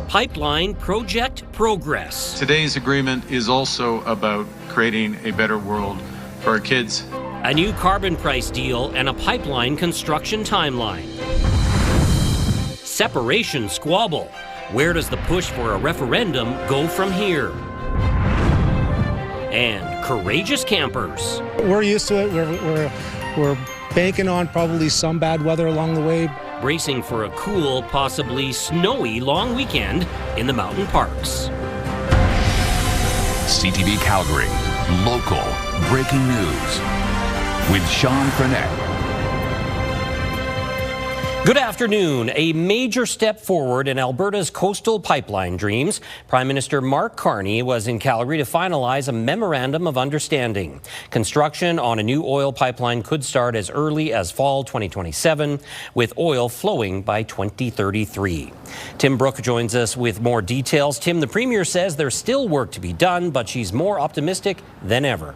pipeline project progress. Today's agreement is also about creating a better world for our kids. A new carbon price deal and a pipeline construction timeline. Separation squabble. Where does the push for a referendum go from here? And courageous campers. We're used to it. We're banking on probably some bad weather along the way. Bracing for a cool, possibly snowy long weekend in the mountain parks. CTV Calgary, local breaking news with Sean Frenet. Good afternoon. A major step forward in Alberta's coastal pipeline dreams. Prime Minister Mark Carney was in Calgary to finalize a memorandum of understanding. Construction on a new oil pipeline could start as early as fall 2027, with oil flowing by 2033. Tim Brooke joins us with more details. Tim, the Premier says there's still work to be done, but she's more optimistic than ever.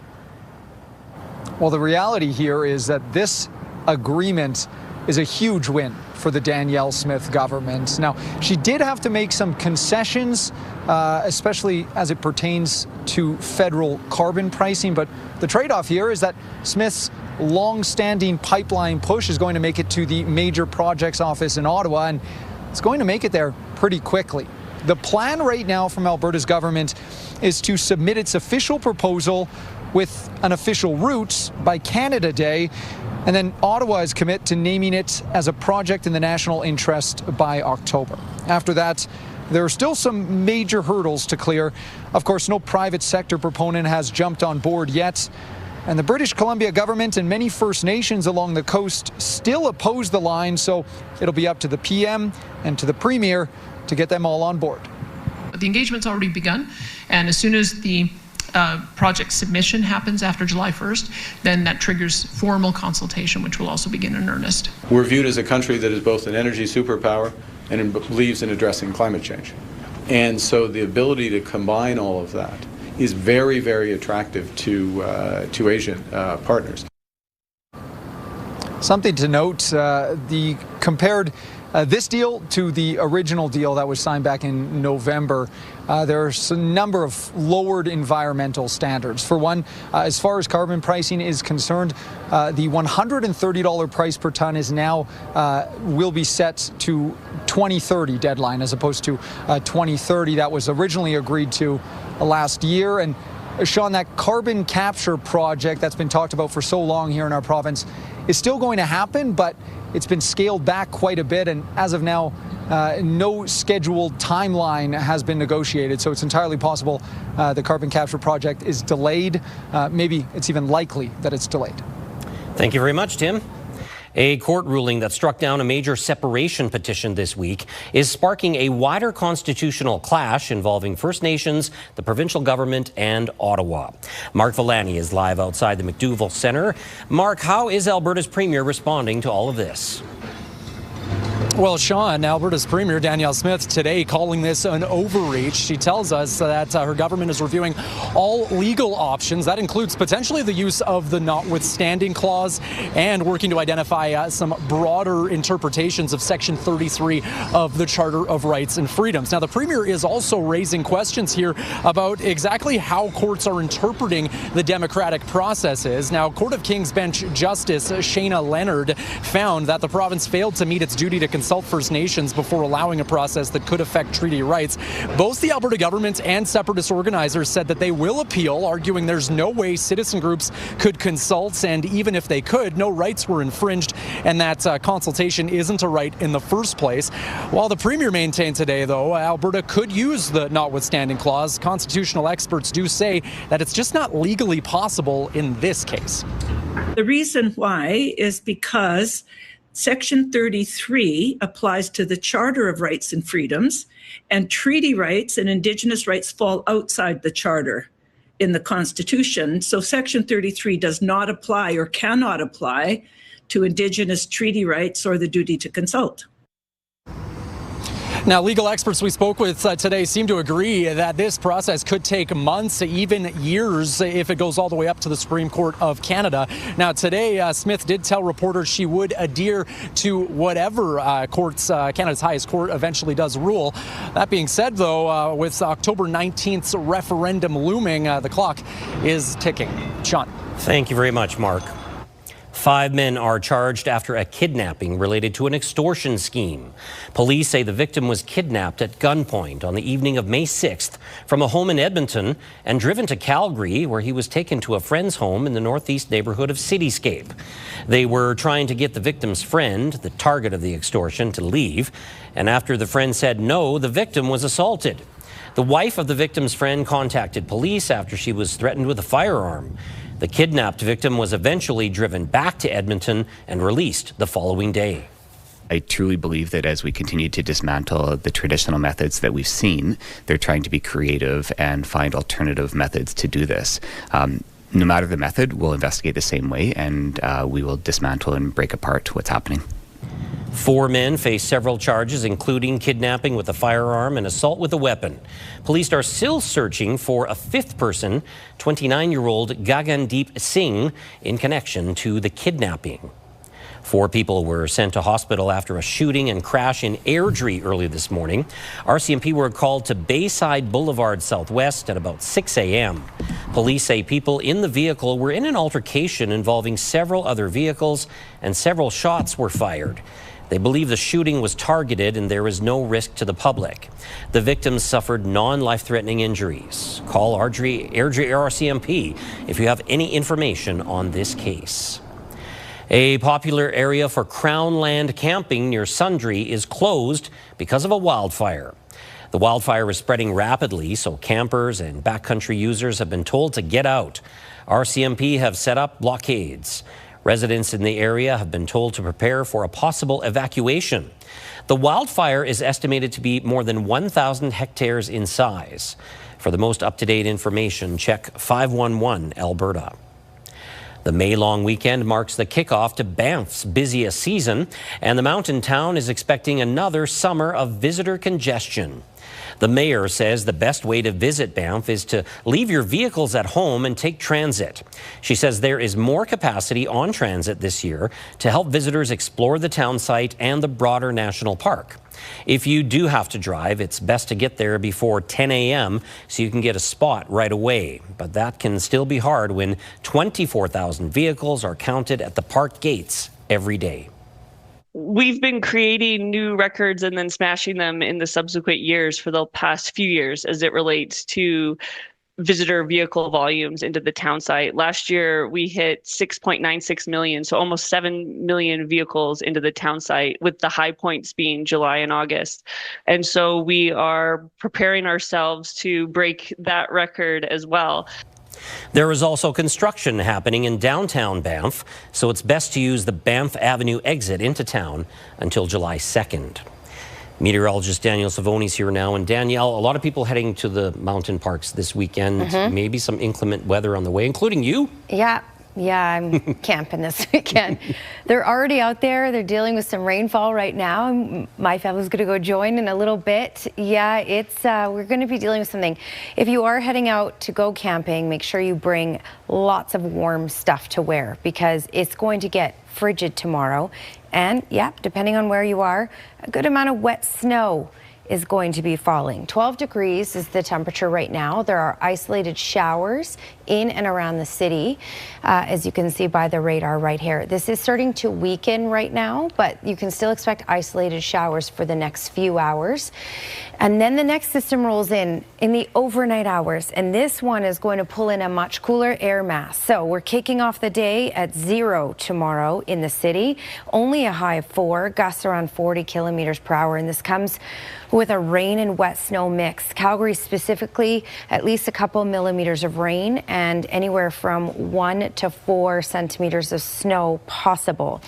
Well, the reality here is that this agreement is a huge win for the Danielle Smith government. Now, she did have to make some concessions, especially as it pertains to federal carbon pricing. But the trade-off here is that Smith's long-standing pipeline push is going to make it to the Major Projects Office in Ottawa, and it's going to make it there pretty quickly. The plan right now from Alberta's government is to submit its official proposal with an official route by Canada Day, and then Ottawa is commit to naming it as a project in the national interest by October. After that, there are still some major hurdles to clear. Of course, no private sector proponent has jumped on board yet, and the British Columbia government and many First Nations along the coast still oppose the line, so it'll be up to the PM and to the Premier to get them all on board. The engagement's already begun, and as soon as the project submission happens after July 1st, then that triggers formal consultation, which will also begin in earnest. We're viewed as a country that is both an energy superpower and believes in addressing climate change. And so the ability to combine all of that is very, very attractive to Asian partners. Something to note, the compared this deal to the original deal that was signed back in November, there's a number of lowered environmental standards. For one, as far as carbon pricing is concerned, the $130 price per ton is now will be set to 2030 deadline as opposed to 2030 that was originally agreed to last year. And Sean, that carbon capture project that's been talked about for so long here in our province is still going to happen, but it's been scaled back quite a bit, and as of now, no scheduled timeline has been negotiated, so it's entirely possible the carbon capture project is delayed. Maybe it's even likely that it's delayed. Thank you very much, Tim. A court ruling that struck down a major separation petition this week is sparking a wider constitutional clash involving First Nations, the provincial government, and Ottawa. Mark Villani is live outside the McDougall Centre. Mark, how is Alberta's Premier responding to all of this? Well, Sean, Alberta's Premier Danielle Smith today calling this an overreach. She tells us that her government is reviewing all legal options. That includes potentially the use of the notwithstanding clause and working to identify some broader interpretations of Section 33 of the Charter of Rights and Freedoms. Now, the Premier is also raising questions here about exactly how courts are interpreting the democratic processes. Now, Court of King's Bench Justice Shayna Leonard found that the province failed to meet its duty to consult First Nations before allowing a process that could affect treaty rights. Both the Alberta government and separatist organizers said that they will appeal, arguing there's no way citizen groups could consult, and even if they could, no rights were infringed, and that consultation isn't a right in the first place. While the Premier maintained today, though, Alberta could use the notwithstanding clause, constitutional experts do say that it's just not legally possible in this case. The reason why is because Section 33 applies to the Charter of Rights and Freedoms, and treaty rights and Indigenous rights fall outside the Charter in the Constitution. So Section 33 does not apply or cannot apply to Indigenous treaty rights or the duty to consult. Now, legal experts we spoke with today seem to agree that this process could take months, even years, if it goes all the way up to the Supreme Court of Canada. Now, today, Smith did tell reporters she would adhere to whatever Canada's highest court eventually does rule. That being said, though, with October 19th's referendum looming, the clock is ticking. Sean. Thank you very much, Mark. 5 men are charged after a kidnapping related to an extortion scheme. Police say the victim was kidnapped at gunpoint on the evening of May 6th from a home in Edmonton and driven to Calgary, where he was taken to a friend's home in the northeast neighborhood of Cityscape. They were trying to get the victim's friend, the target of the extortion, to leave, and after the friend said no, the victim was assaulted. The wife of the victim's friend contacted police after she was threatened with a firearm. The kidnapped victim was eventually driven back to Edmonton and released the following day. I truly believe that as we continue to dismantle the traditional methods that we've seen, they're trying to be creative and find alternative methods to do this. No matter the method, we'll investigate the same way, and we will dismantle and break apart what's happening. 4 men face several charges, including kidnapping with a firearm and assault with a weapon. Police are still searching for a 5th person, 29-year-old Gagandeep Singh, in connection to the kidnapping. 4 people were sent to hospital after a shooting and crash in Airdrie early this morning. RCMP were called to Bayside Boulevard Southwest at about 6 a.m. Police say people in the vehicle were in an altercation involving several other vehicles, and several shots were fired. They believe the shooting was targeted and there is no risk to the public. The victims suffered non-life-threatening injuries. Call Airdrie RCMP if you have any information on this case. A popular area for Crown Land camping near Sundre is closed because of a wildfire. The wildfire is spreading rapidly, so campers and backcountry users have been told to get out. RCMP have set up blockades. Residents in the area have been told to prepare for a possible evacuation. The wildfire is estimated to be more than 1,000 hectares in size. For the most up-to-date information, check 511 Alberta. The May-long weekend marks the kickoff to Banff's busiest season, and the mountain town is expecting another summer of visitor congestion. The mayor says the best way to visit Banff is to leave your vehicles at home and take transit. She says there is more capacity on transit this year to help visitors explore the town site and the broader national park. If you do have to drive, it's best to get there before 10 a.m. so you can get a spot right away. But that can still be hard when 24,000 vehicles are counted at the park gates every day. We've been creating new records and then smashing them in the subsequent years for the past few years as it relates to visitor vehicle volumes into the town site. Last year, we hit 6.96 million, so almost 7 million vehicles into the town site, with the high points being July and August. And so we are preparing ourselves to break that record as well. There is also construction happening in downtown Banff, so it's best to use the Banff Avenue exit into town until July 2nd. Meteorologist Danielle Savoni's here now. And Danielle, a lot of people heading to the mountain parks this weekend, maybe some inclement weather on the way, including you. Yeah, I'm camping this weekend. They're already out there. They're dealing with some rainfall right now. My family's going to go join in a little bit. Yeah, we're going to be dealing with something. If you are heading out to go camping, make sure you bring lots of warm stuff to wear, because it's going to get frigid tomorrow. And yeah, depending on where you are, a good amount of wet snow is going to be falling. 12 degrees is the temperature right now. There are isolated showers in and around the city, as you can see by the radar right here. This is starting to weaken right now, but you can still expect isolated showers for the next few hours. And then the next system rolls in the overnight hours, and this one is going to pull in a much cooler air mass. So we're kicking off the day at 0 tomorrow in the city, only a high of 4, gusts around 40 kilometers per hour, and this comes with a rain and wet snow mix. Calgary specifically, at least a couple millimeters of rain and anywhere from 1 to 4 centimeters of snow possible.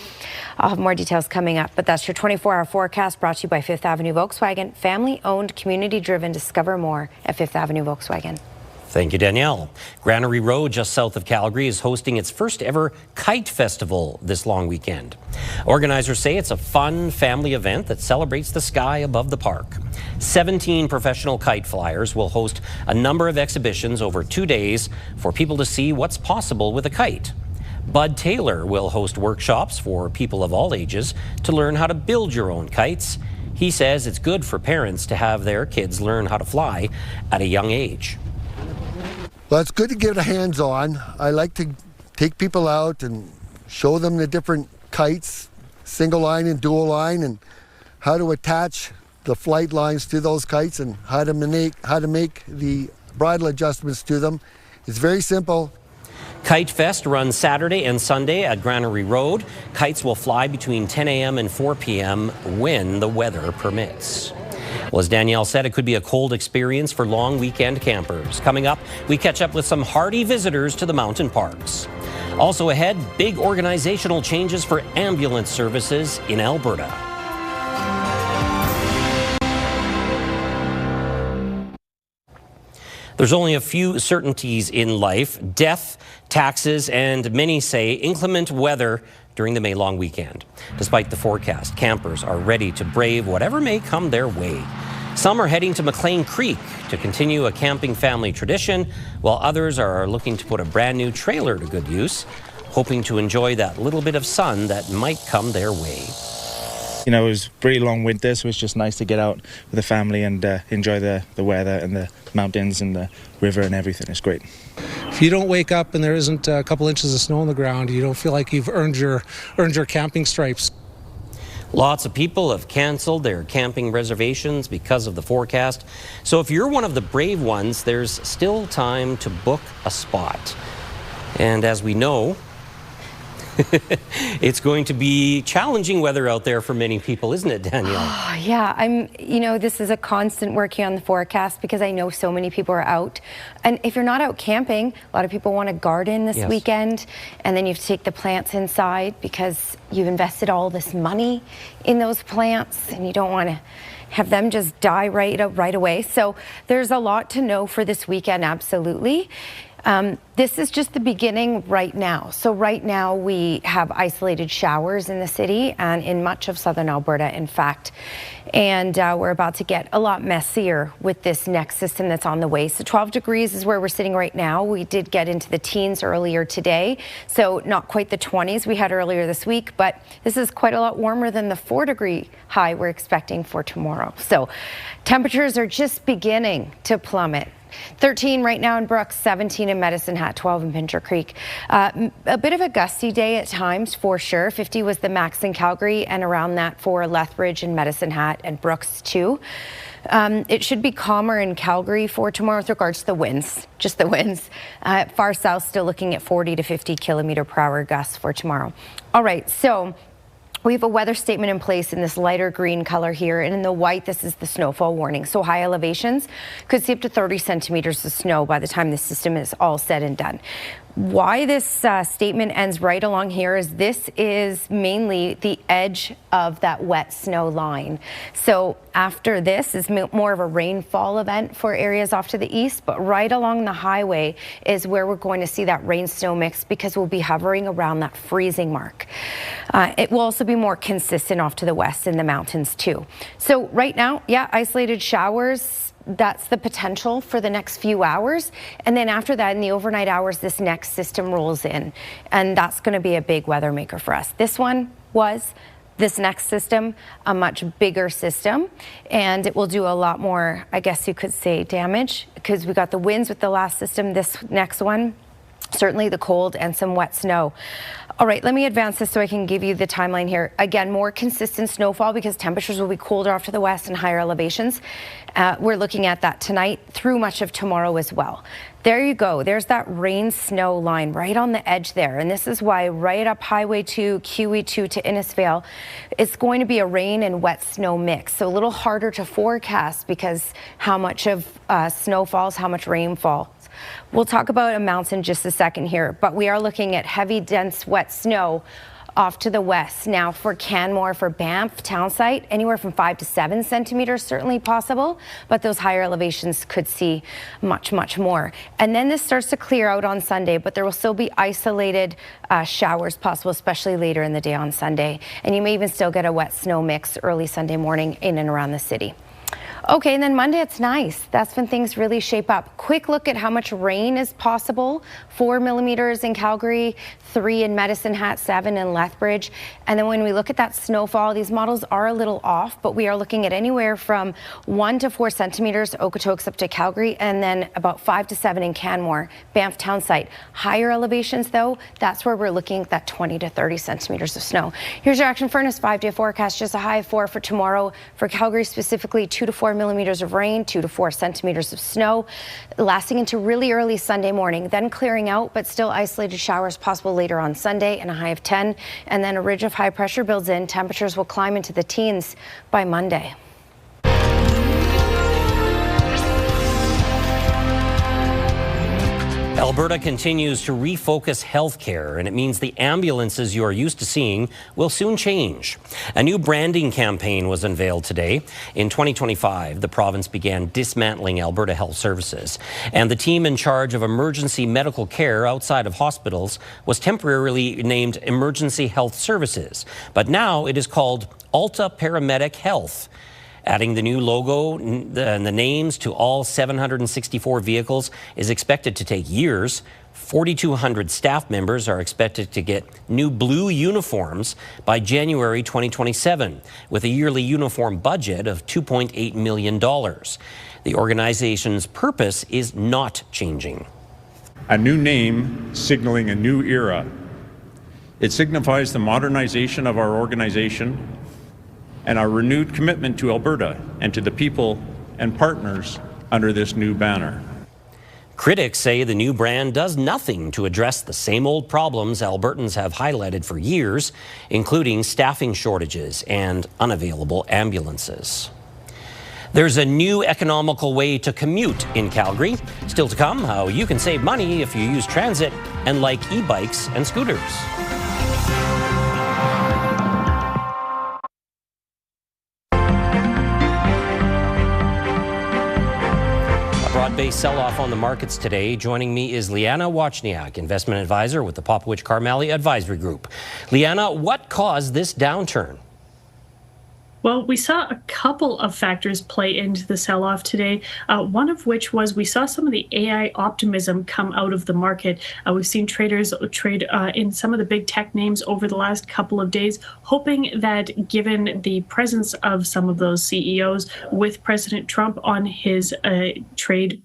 I'll have more details coming up, but that's your 24-hour forecast, brought to you by 5th Avenue Volkswagen. Family-owned, community-driven. Discover more at 5th Avenue Volkswagen. Thank you, Danielle. Granary Road, just south of Calgary, is hosting its first ever kite festival this long weekend. Organizers say it's a fun family event that celebrates the sky above the park. 17 professional kite flyers will host a number of exhibitions over 2 days for people to see what's possible with a kite. Bud Taylor will host workshops for people of all ages to learn how to build your own kites. He says it's good for parents to have their kids learn how to fly at a young age. Well, it's good to get a hands-on. I like to take people out and show them the different kites, single line and dual line, and how to attach the flight lines to those kites and how to make the bridle adjustments to them. It's very simple. Kite Fest runs Saturday and Sunday at Granary Road. Kites will fly between 10 a.m. and 4 p.m. when the weather permits. Well, as Danielle said, it could be a cold experience for long weekend campers. Coming up, we catch up with some hardy visitors to the mountain parks. Also ahead, big organizational changes for ambulance services in Alberta. There's only a few certainties in life: death, taxes, and many say inclement weather during the May long weekend. Despite the forecast, campers are ready to brave whatever may come their way. Some are heading to McLean Creek to continue a camping family tradition, while others are looking to put a brand new trailer to good use, hoping to enjoy that little bit of sun that might come their way. You know, it was a pretty long winter, so it's just nice to get out with the family and enjoy the weather and the mountains and the river and everything. It's great. If you don't wake up and there isn't a couple inches of snow on the ground, you don't feel like you've earned your camping stripes. Lots of people have canceled their camping reservations because of the forecast. So if you're one of the brave ones, there's still time to book a spot. And as we know, it's going to be challenging weather out there for many people, isn't it, Danielle? Oh, yeah, this is a constant working on the forecast because I know so many people are out. And if you're not out camping, a lot of people want to garden this weekend, and then you have to take the plants inside because you've invested all this money in those plants and you don't want to have them just die right away. So there's a lot to know for this weekend, absolutely. This is just the beginning right now. So right now we have isolated showers in the city and in much of southern Alberta, in fact. And we're about to get a lot messier with this next system that's on the way. So 12 degrees is where we're sitting right now. We did get into the teens earlier today, so not quite the 20s we had earlier this week, but this is quite a lot warmer than the 4-degree high we're expecting for tomorrow. So temperatures are just beginning to plummet. 13 right now in Brooks, 17 in Medicine Hat, 12 in Pincher Creek. A bit of a gusty day at times for sure. 50 was the max in Calgary and around that for Lethbridge and Medicine Hat and Brooks too. It should be calmer in Calgary for tomorrow with regards to the winds, just the winds. Far south still looking at 40 to 50 kilometer per hour gusts for tomorrow. All right, so we have a weather statement in place in this lighter green color here, and in the white, this is the snowfall warning. So high elevations could see up to 30 centimeters of snow by the time the system is all said and done. Why this statement ends right along here is this is mainly the edge of that wet snow line. So after this is more of a rainfall event for areas off to the east, but right along the highway is where we're going to see that rain-snow mix because we'll be hovering around that freezing mark. It will also be more consistent off to the west in the mountains too. So right now, yeah, isolated showers. That's the potential for the next few hours. And then after that, in the overnight hours, this next system rolls in. And that's going to be a big weather maker for us. This next system, a much bigger system. And it will do a lot more, I guess you could say, damage. Because we got the winds with the last system, this next one, certainly the cold and some wet snow. All right, let me advance this so I can give you the timeline here. Again, more consistent snowfall because temperatures will be colder off to the west and higher elevations. We're looking at that tonight through much of tomorrow as well. There you go. There's that rain-snow line right on the edge there. And this is why right up Highway 2, QE2 to Innisfail, it's going to be a rain and wet snow mix. So a little harder to forecast because how much of snow falls, how much rain falls. We'll talk about amounts in just a second here, but we are looking at heavy, dense, wet snow off to the west. Now for Canmore, for Banff town site, anywhere from 5 to 7 centimeters certainly possible, but those higher elevations could see much, much more. And then this starts to clear out on Sunday, but there will still be isolated showers possible, especially later in the day on Sunday. And you may even still get a wet snow mix early Sunday morning in and around the city. Okay, and then Monday, it's nice. That's when things really shape up. Quick look at how much rain is possible. 4 millimeters in Calgary, 3 in Medicine Hat, 7 in Lethbridge. And then when we look at that snowfall, these models are a little off, but we are looking at anywhere from 1 to 4 centimeters, Okotoks up to Calgary, and then about 5 to 7 in Canmore, Banff town site. Higher elevations, though, that's where we're looking at that 20 to 30 centimeters of snow. Here's your Action Furnace 5-day forecast. Just a high of 4 for tomorrow. For Calgary specifically, 2 to 4 millimeters of rain, 2 to 4 centimeters of snow, lasting into really early Sunday morning, then clearing out, but still isolated showers possible later on Sunday, and a high of 10. And then a ridge of high pressure builds in. Temperatures will climb into the teens by Monday. Alberta continues to refocus healthcare, and it means the ambulances you are used to seeing will soon change. A new branding campaign was unveiled today. In 2025, the province began dismantling Alberta Health Services, and the team in charge of emergency medical care outside of hospitals was temporarily named Emergency Health Services, but now it is called Alta Paramedic Health. Adding the new logo and the names to all 764 vehicles is expected to take years. 4,200 staff members are expected to get new blue uniforms by January 2027, with a yearly uniform budget of $2.8 million. The organization's purpose is not changing. A new name signaling a new era. It signifies the modernization of our organization and our renewed commitment to Alberta and to the people and partners under this new banner. Critics say the new brand does nothing to address the same old problems Albertans have highlighted for years, including staffing shortages and unavailable ambulances. There's a new economical way to commute in Calgary. Still to come, how you can save money if you use transit and like e-bikes and scooters. Broad-based sell-off on the markets today. Joining me is Liana Wachniak, investment advisor with the Popowich-Karmali Advisory Group. Liana, what caused this downturn? Well, we saw a couple of factors play into the sell-off today, one of which was we saw some of the AI optimism come out of the market. We've seen traders trade in some of the big tech names over the last couple of days, hoping that given the presence of some of those CEOs with President Trump on his trade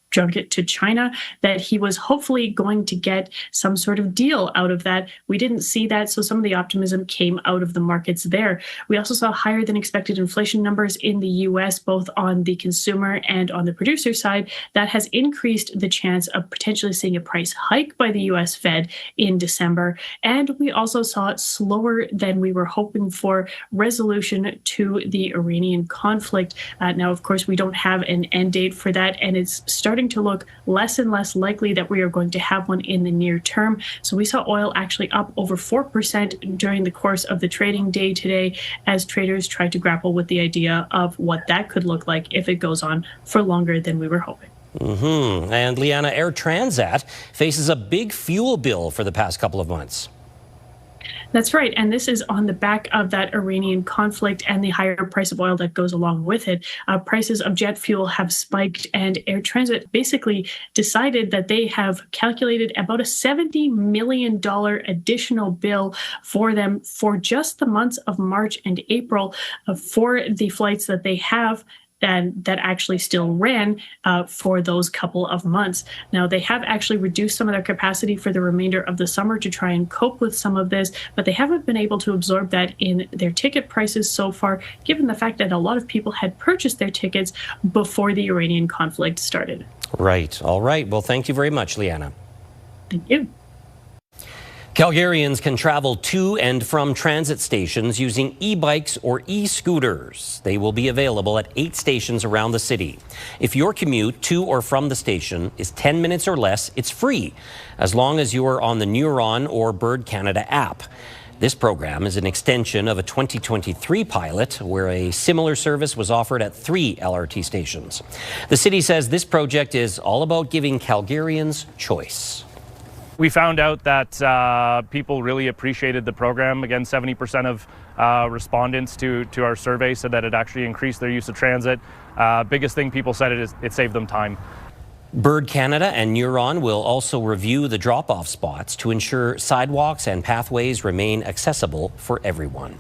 junket to China, that he was hopefully going to get some sort of deal out of that. We didn't see that, so some of the optimism came out of the markets there. We also saw higher than expected inflation numbers in the U.S., both on the consumer and on the producer side. That has increased the chance of potentially seeing a price hike by the U.S. Fed in December. And we also saw slower than we were hoping for resolution to the Iranian conflict. Now, of course, we don't have an end date for that, and it's starting to look less and less likely that we are going to have one in the near term. So we saw oil actually up over 4% during the course of the trading day today as traders tried to grapple with the idea of what that could look like if it goes on for longer than we were hoping. And Liana, Air Transat faces a big fuel bill for the past couple of months. That's right. And this is on the back of that Iranian conflict and the higher price of oil that goes along with it. Prices of jet fuel have spiked, and Air Transat basically decided that they have calculated about a $70 million additional bill for them for just the months of March and April for the flights that they have and that actually still ran for those couple of months. Now, they have actually reduced some of their capacity for the remainder of the summer to try and cope with some of this, but they haven't been able to absorb that in their ticket prices so far, given the fact that a lot of people had purchased their tickets before the Iranian conflict started. Right. All right. Well, thank you very much, Liana. Thank you. Calgarians can travel to and from transit stations using e-bikes or e-scooters. They will be available at 8 stations around the city. If your commute to or from the station is 10 minutes or less, it's free, as long as you are on the Neuron or Bird Canada app. This program is an extension of a 2023 pilot where a similar service was offered at 3 LRT stations. The city says this project is all about giving Calgarians choice. We found out that people really appreciated the program. Again, 70% of respondents to our survey said that it actually increased their use of transit. Biggest thing people said is it saved them time. Bird Canada and Neuron will also review the drop-off spots to ensure sidewalks and pathways remain accessible for everyone.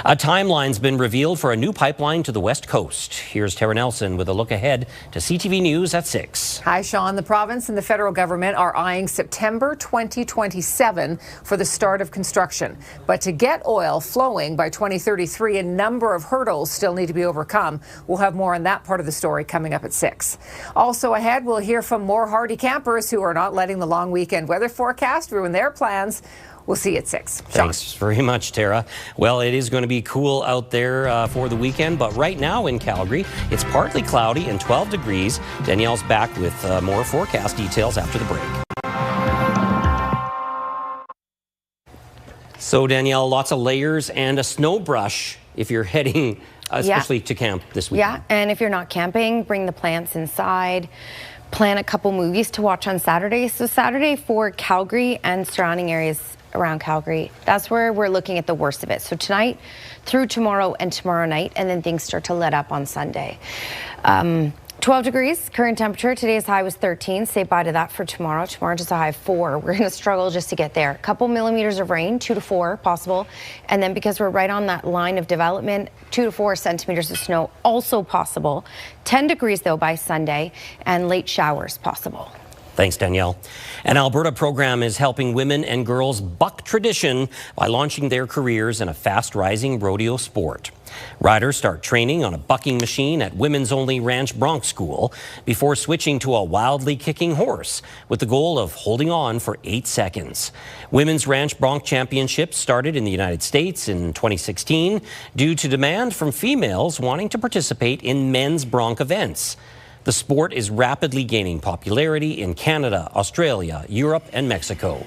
A timeline's been revealed for a new pipeline to the West Coast. Here's Tara Nelson with a look ahead to CTV News at 6. Hi, Sean. The province and the federal government are eyeing September 2027 for the start of construction. But to get oil flowing by 2033, a number of hurdles still need to be overcome. We'll have more on that part of the story coming up at 6. Also ahead, we'll hear from more hardy campers who are not letting the long weekend weather forecast ruin their plans. We'll see you at 6. Sean. Thanks very much, Tara. Well, it is going to be cool out there for the weekend, but right now in Calgary, it's partly cloudy and 12 degrees. Danielle's back with more forecast details after the break. So, Danielle, lots of layers and a snow brush if you're heading, especially to camp this weekend. Yeah, and if you're not camping, bring the plants inside. Plan a couple movies to watch on Saturday. So Saturday for Calgary and surrounding areas around Calgary, that's where we're looking at the worst of it. So tonight through tomorrow and tomorrow night, and then things start to let up on Sunday. 12 degrees, current temperature. Today's high was 13. Say bye to that for tomorrow. Tomorrow just a high of 4. We're going to struggle just to get there. A couple millimeters of rain, 2 to 4 possible. And then because we're right on that line of development, 2 to 4 centimeters of snow also possible. 10 degrees though by Sunday, and late showers possible. Thanks, Danielle. An Alberta program is helping women and girls buck tradition by launching their careers in a fast-rising rodeo sport. Riders start training on a bucking machine at women's-only Ranch Bronc School before switching to a wildly kicking horse with the goal of holding on for 8 seconds. Women's Ranch Bronc Championships started in the United States in 2016 due to demand from females wanting to participate in men's bronc events. The sport is rapidly gaining popularity in Canada, Australia, Europe, and Mexico.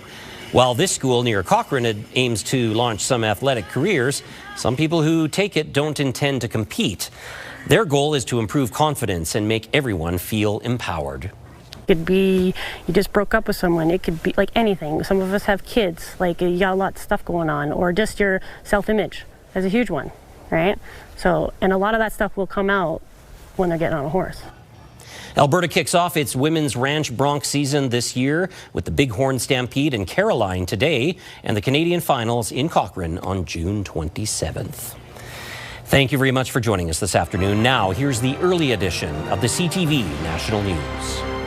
While this school near Cochrane aims to launch some athletic careers, some people who take it don't intend to compete. Their goal is to improve confidence and make everyone feel empowered. It could be you just broke up with someone. It could be like anything. Some of us have kids, like you got a lot of stuff going on, or just your self-image is a huge one, right? So, and a lot of that stuff will come out when they're getting on a horse. Alberta kicks off its women's Ranch Bronc season this year with the Bighorn Stampede in Caroline today and the Canadian Finals in Cochrane on June 27th. Thank you very much for joining us this afternoon. Now, here's the early edition of the CTV National News.